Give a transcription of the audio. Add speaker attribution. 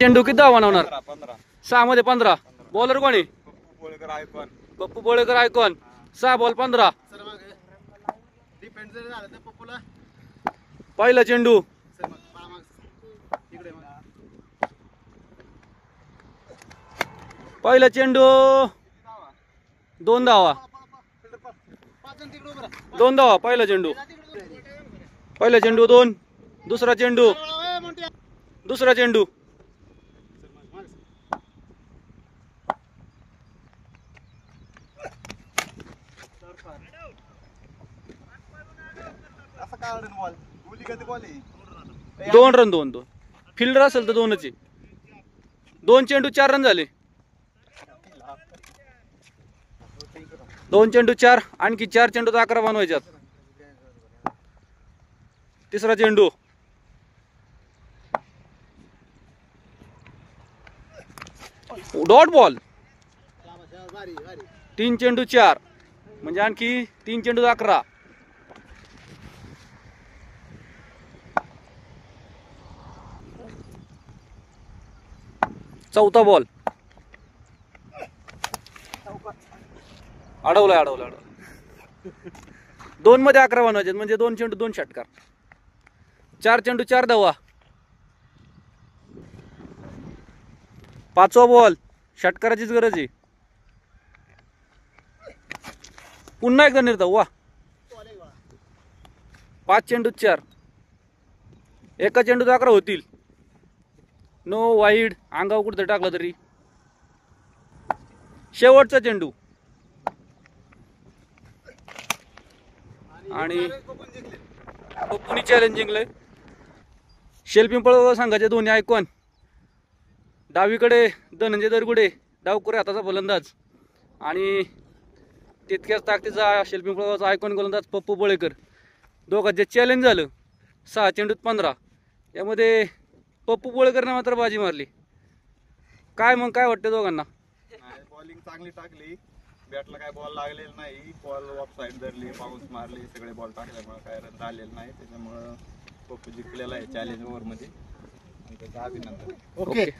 Speaker 1: चेंडू किती धावा बनवणार? 6 मध्ये 15. बॉलर कोण आहे? पप्पू बोळेकर आयकॉन. 6 बॉल 15. पहिला चेंडू. पहिला चेंडू 2 धावा. 2 धावा पहिला चेंडू. पहिला चेंडू 2. दुसरा चेंडू. दुसरा चेंडू. दोन रन. 2 फिल्डर असेल तर 2च आहे. 2 चेंडू 4 रन झाले. 2 चेंडू 4. आणखी 4 चेंडू 11 बनवायच्यात. तिसरा चेंडू. Dot ball. 3 चेंडू 4 म्हणजे आणखी 3 चेंडू 11. चौथा बॉल. अडवलाय. 2 मध्ये 11 बनवायचे म्हणजे 2 चेंडू 2 षटकार. 4 चेंडू 4 धावा. 5वा बॉल. षटकाराचीच गरज आहे. पुन्हा एकदा निर्धाव. वा. 5 चेंडू 4. एका चेंडूत 11 होतील. No wide. अंगावर कुठं टाकलं तरी. शेवटचा चेंडू. आणि पप्पूनी चॅलेंज जिंकलंय. शेलपिंपळ संघाचे दोन्ही आयकॉन. डावीकडे धनंजय दरगुडे डावखुरे हाताचा फलंदाज आणि तितक्याच ताकदीचा शेलपिंपळगावचा आयकॉन गोलंदाज पप्पू बोळेकर. दोघांचे चॅलेंज झालं. 6 चेंडूत 15. यामध्ये पप्पू बोळेकरने मात्र बाजी मारली. काय वाटतं दोघांना?
Speaker 2: बॉलिंग चांगली टाकली. बॅटला काय बॉल लागलेला नाही. बॉल ऑफ साईड धरली, बाउन्स मारली. सगळे बॉल टाकल्यामुळे काय रन आलेलं नाही. त्याच्यामुळं पप्पू जिंकलेला आहे चॅलेंज ओव्हर मध्ये. त्याचं अभिनंदन.
Speaker 1: ओके.